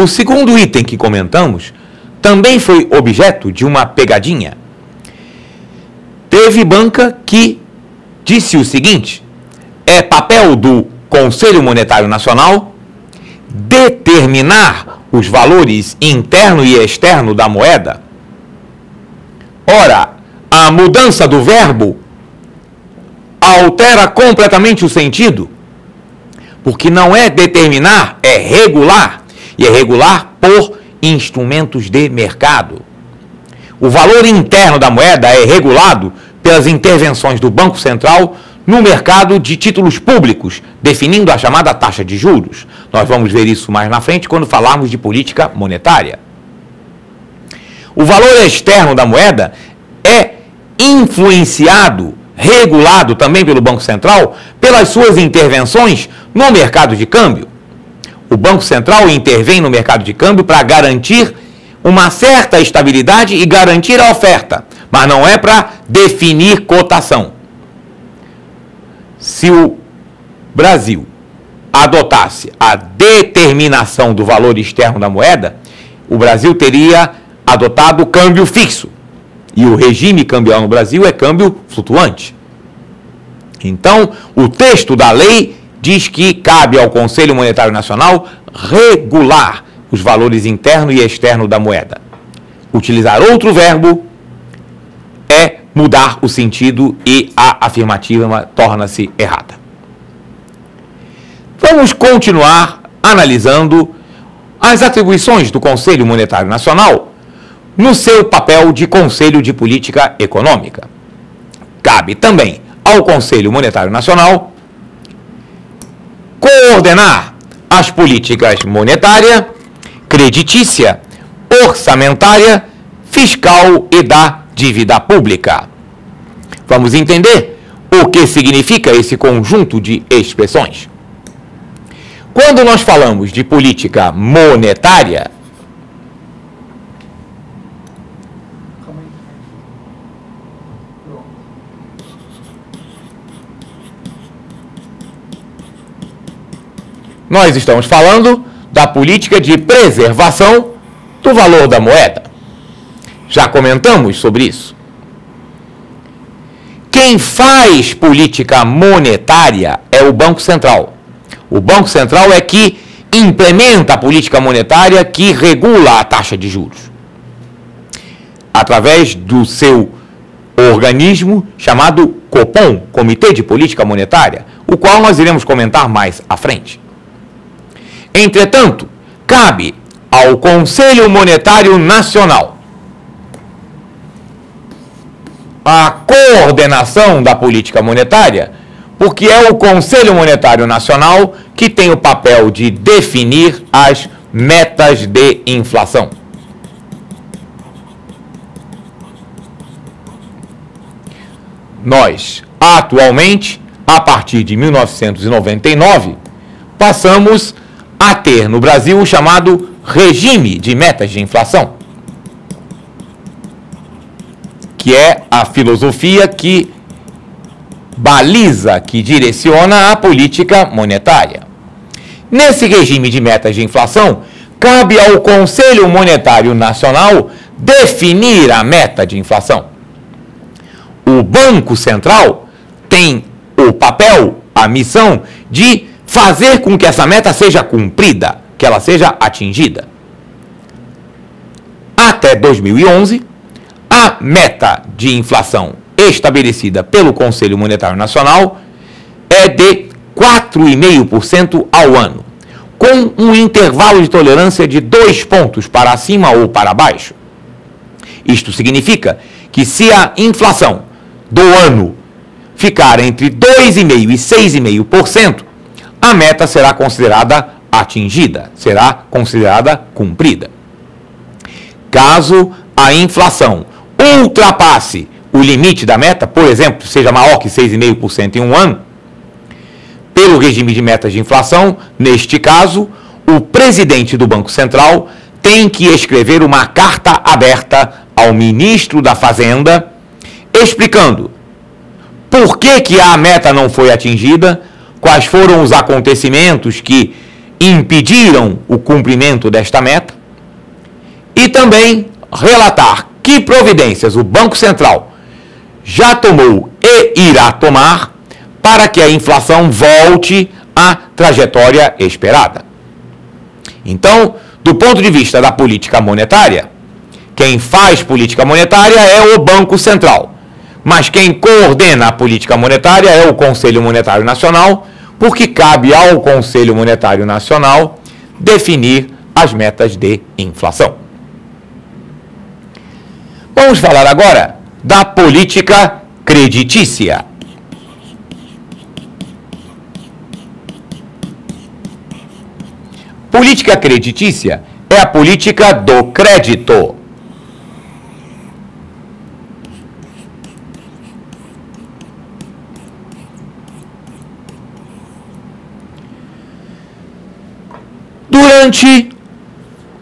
O segundo item que comentamos também foi objeto de uma pegadinha. Teve banca que disse o seguinte: é papel do Conselho Monetário Nacional determinar os valores interno e externo da moeda. Ora, a mudança do verbo altera completamente o sentido, porque não é determinar, é regular, e é regular por instrumentos de mercado. O valor interno da moeda é regulado pelas intervenções do Banco Central no mercado de títulos públicos, definindo a chamada taxa de juros. Nós vamos ver isso mais na frente quando falarmos de política monetária. O valor externo da moeda é influenciado, regulado também pelo Banco Central, pelas suas intervenções no mercado de câmbio. O Banco Central intervém no mercado de câmbio para garantir uma certa estabilidade e garantir a oferta, mas não é para definir cotação. Se o Brasil adotasse a determinação do valor externo da moeda, o Brasil teria adotado o câmbio fixo. E o regime cambial no Brasil é câmbio flutuante. Então, o texto da lei diz que cabe ao Conselho Monetário Nacional regular os valores interno e externo da moeda. Utilizar outro verbo é mudar o sentido e a afirmativa torna-se errada. Vamos continuar analisando as atribuições do Conselho Monetário Nacional no seu papel de Conselho de Política Econômica. Cabe também ao Conselho Monetário Nacional coordenar as políticas monetária, creditícia, orçamentária, fiscal e da dívida pública. Vamos entender o que significa esse conjunto de expressões. Quando nós falamos de política monetária, nós estamos falando da política de preservação do valor da moeda. Já comentamos sobre isso. Quem faz política monetária é o Banco Central. O Banco Central é que implementa a política monetária que regula a taxa de juros, através do seu organismo chamado Copom, Comitê de Política Monetária, o qual nós iremos comentar mais à frente. Entretanto, cabe ao Conselho Monetário Nacional a coordenação da política monetária, porque é o Conselho Monetário Nacional que tem o papel de definir as metas de inflação. Nós, atualmente, a partir de 1999, passamos a ter no Brasil o chamado regime de metas de inflação, que é a filosofia que baliza, que direciona a política monetária. Nesse regime de metas de inflação, cabe ao Conselho Monetário Nacional definir a meta de inflação. O Banco Central tem o papel, a missão de fazer com que essa meta seja cumprida, que ela seja atingida. Até 2011, a meta de inflação estabelecida pelo Conselho Monetário Nacional é de 4,5% ao ano, com um intervalo de tolerância de 2 pontos para cima ou para baixo. Isto significa que se a inflação do ano ficar entre 2,5% e 6,5%, a meta será considerada atingida, será considerada cumprida. Caso a inflação ultrapasse o limite da meta, por exemplo, seja maior que 6,5% em um ano, pelo regime de metas de inflação, neste caso, o presidente do Banco Central tem que escrever uma carta aberta ao ministro da Fazenda, explicando por que a meta não foi atingida, quais foram os acontecimentos que impediram o cumprimento desta meta e também relatar que providências o Banco Central já tomou e irá tomar para que a inflação volte à trajetória esperada. Então, do ponto de vista da política monetária, quem faz política monetária é o Banco Central, mas quem coordena a política monetária é o Conselho Monetário Nacional, porque cabe ao Conselho Monetário Nacional definir as metas de inflação. Vamos falar agora da política creditícia. Política creditícia é a política do crédito. Durante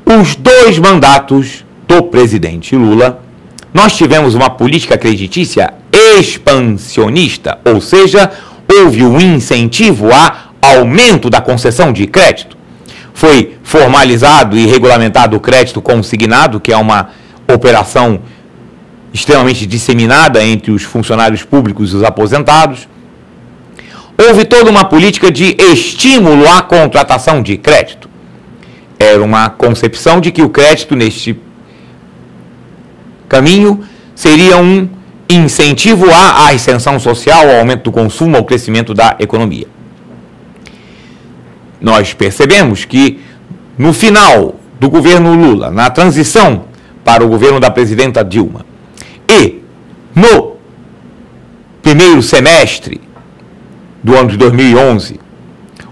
os 2 mandatos do presidente Lula, nós tivemos uma política creditícia expansionista, ou seja, houve um incentivo a aumento da concessão de crédito. Foi formalizado e regulamentado o crédito consignado, que é uma operação extremamente disseminada entre os funcionários públicos e os aposentados. Houve toda uma política de estímulo à contratação de crédito. Era uma concepção de que o crédito neste caminho seria um incentivo à ascensão social, ao aumento do consumo, ao crescimento da economia. Nós percebemos que no final do governo Lula, na transição para o governo da presidenta Dilma, e no primeiro semestre do ano de 2011,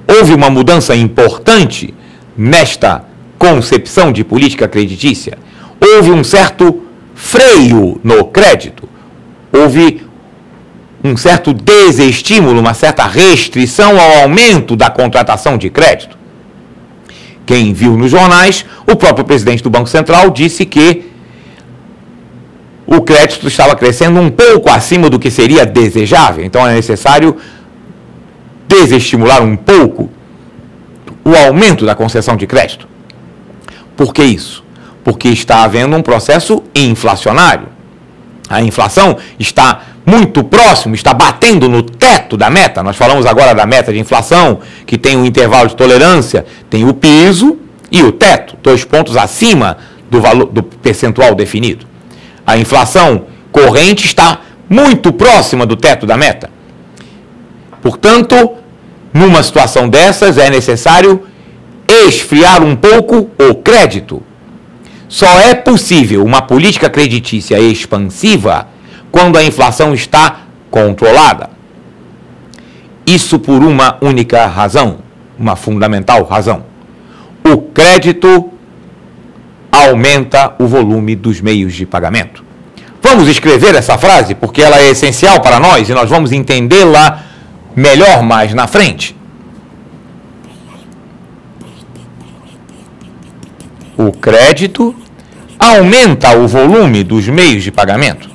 houve uma mudança importante nesta concepção de política creditícia. Houve um certo freio no crédito, houve um certo desestímulo, uma certa restrição ao aumento da contratação de crédito. Quem viu nos jornais, o próprio presidente do Banco Central disse que o crédito estava crescendo um pouco acima do que seria desejável, então é necessário desestimular um pouco o aumento da concessão de crédito. Por que isso? Porque está havendo um processo inflacionário. A inflação está muito próximo, está batendo no teto da meta. Nós falamos agora da meta de inflação, que tem um intervalo de tolerância, tem o piso e o teto, 2 pontos acima do valor do percentual definido. A inflação corrente está muito próxima do teto da meta. Portanto, numa situação dessas, é necessário esfriar um pouco o crédito. Só é possível uma política creditícia expansiva quando a inflação está controlada. Isso por uma única razão, uma fundamental razão. O crédito aumenta o volume dos meios de pagamento. Vamos escrever essa frase porque ela é essencial para nós e nós vamos entendê-la melhor mais na frente. O crédito aumenta o volume dos meios de pagamento.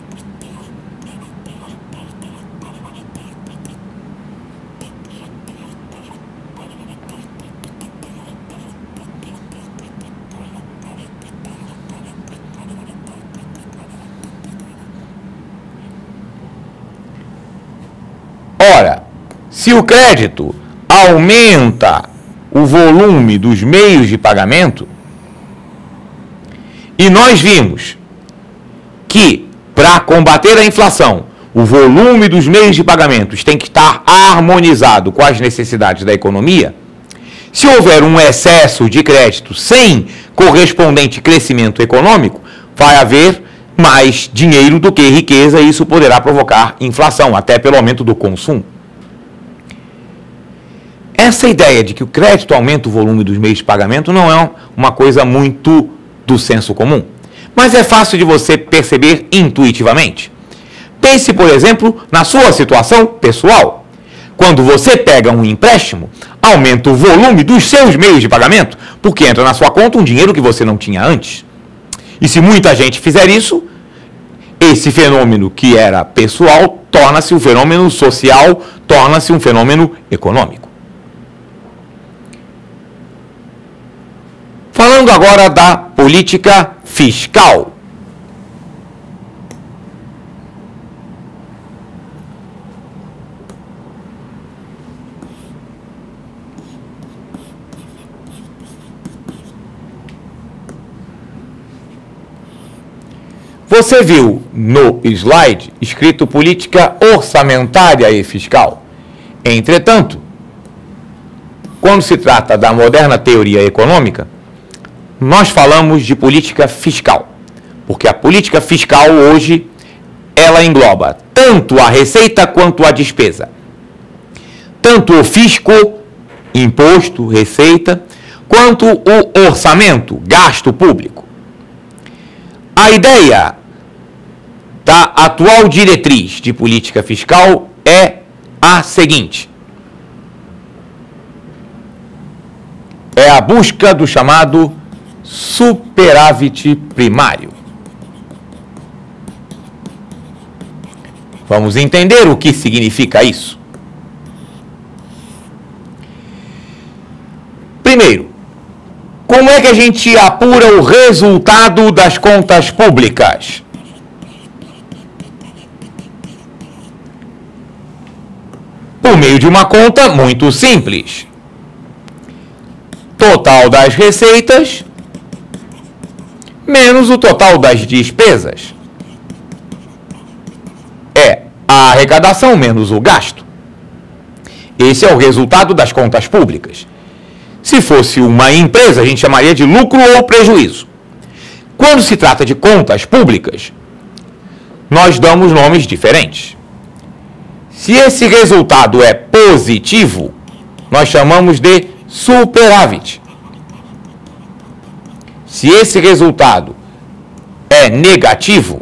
Ora, se o crédito aumenta o volume dos meios de pagamento, e nós vimos que, para combater a inflação, o volume dos meios de pagamentos tem que estar harmonizado com as necessidades da economia, se houver um excesso de crédito sem correspondente crescimento econômico, vai haver mais dinheiro do que riqueza e isso poderá provocar inflação, até pelo aumento do consumo. Essa ideia de que o crédito aumenta o volume dos meios de pagamento não é uma coisa muito do senso comum, mas é fácil de você perceber intuitivamente. Pense, por exemplo, na sua situação pessoal. Quando você pega um empréstimo, aumenta o volume dos seus meios de pagamento, porque entra na sua conta um dinheiro que você não tinha antes. E se muita gente fizer isso, esse fenômeno que era pessoal torna-se um fenômeno social, torna-se um fenômeno econômico. Falando agora da política fiscal. Você viu no slide escrito política orçamentária e fiscal. Entretanto, quando se trata da moderna teoria econômica, nós falamos de política fiscal, porque a política fiscal hoje, ela engloba tanto a receita quanto a despesa. Tanto o fisco, imposto, receita, quanto o orçamento, gasto público. A ideia da atual diretriz de política fiscal é a seguinte: é a busca do chamado superávit primário. Vamos entender o que significa isso. Primeiro, como é que a gente apura o resultado das contas públicas? Por meio de uma conta muito simples. Total das receitas menos o total das despesas. É a arrecadação menos o gasto. Esse é o resultado das contas públicas. Se fosse uma empresa, a gente chamaria de lucro ou prejuízo. Quando se trata de contas públicas, nós damos nomes diferentes. Se esse resultado é positivo, nós chamamos de superávit. Se esse resultado é negativo,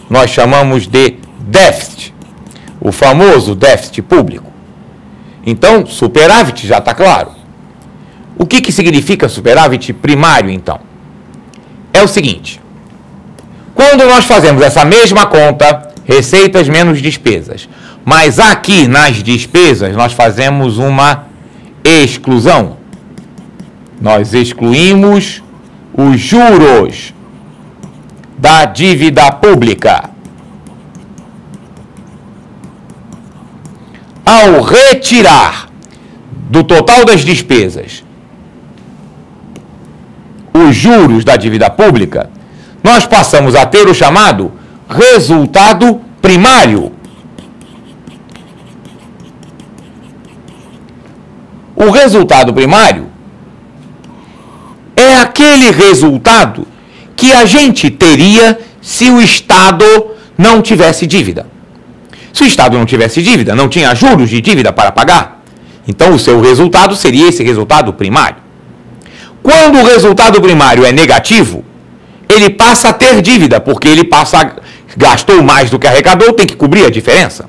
nós chamamos de déficit, o famoso déficit público. Então, superávit já está claro. O que significa superávit primário, então? É o seguinte: quando nós fazemos essa mesma conta, receitas menos despesas, mas aqui nas despesas nós fazemos uma exclusão. Nós excluímos os juros da dívida pública. Ao retirar do total das despesas os juros da dívida pública, nós passamos a ter o chamado resultado primário. O resultado primário é aquele resultado que a gente teria se o Estado não tivesse dívida. Se o Estado não tivesse dívida, não tinha juros de dívida para pagar, então o seu resultado seria esse resultado primário. Quando o resultado primário é negativo, ele passa a ter dívida, porque ele gastou mais do que arrecadou, tem que cobrir a diferença.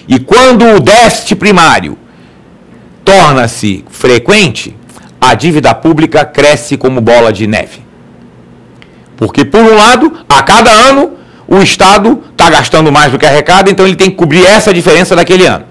E quando o déficit primário torna-se frequente, a dívida pública cresce como bola de neve. Porque, por um lado, a cada ano, o Estado está gastando mais do que arrecada, então ele tem que cobrir essa diferença daquele ano.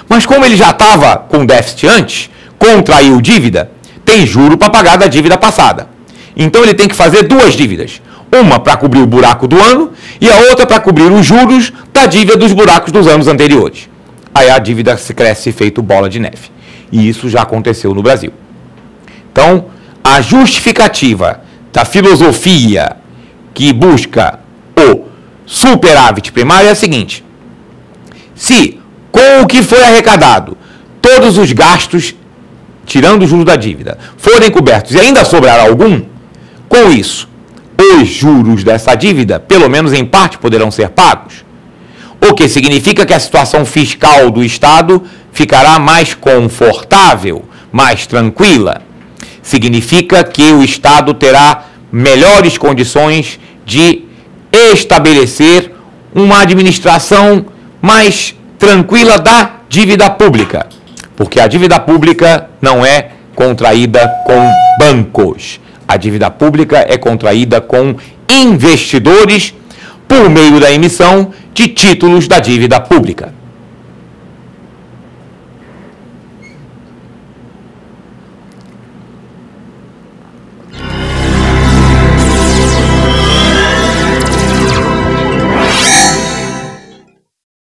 Mas como ele já estava com déficit antes, contraiu dívida, tem juro para pagar da dívida passada. Então ele tem que fazer duas dívidas. Uma para cobrir o buraco do ano e a outra para cobrir os juros da dívida dos buracos dos anos anteriores. Aí a dívida se cresce feito bola de neve. E isso já aconteceu no Brasil. Então, a justificativa da filosofia que busca o superávit primário é a seguinte: se com o que foi arrecadado, todos os gastos, tirando o juro da dívida, forem cobertos e ainda sobrar algum, com isso, os juros dessa dívida, pelo menos em parte, poderão ser pagos. O que significa que a situação fiscal do Estado ficará mais confortável, mais tranquila. Significa que o Estado terá melhores condições de estabelecer uma administração mais tranquila da dívida pública. Porque a dívida pública não é contraída com bancos. A dívida pública é contraída com investidores por meio da emissão de títulos da dívida pública.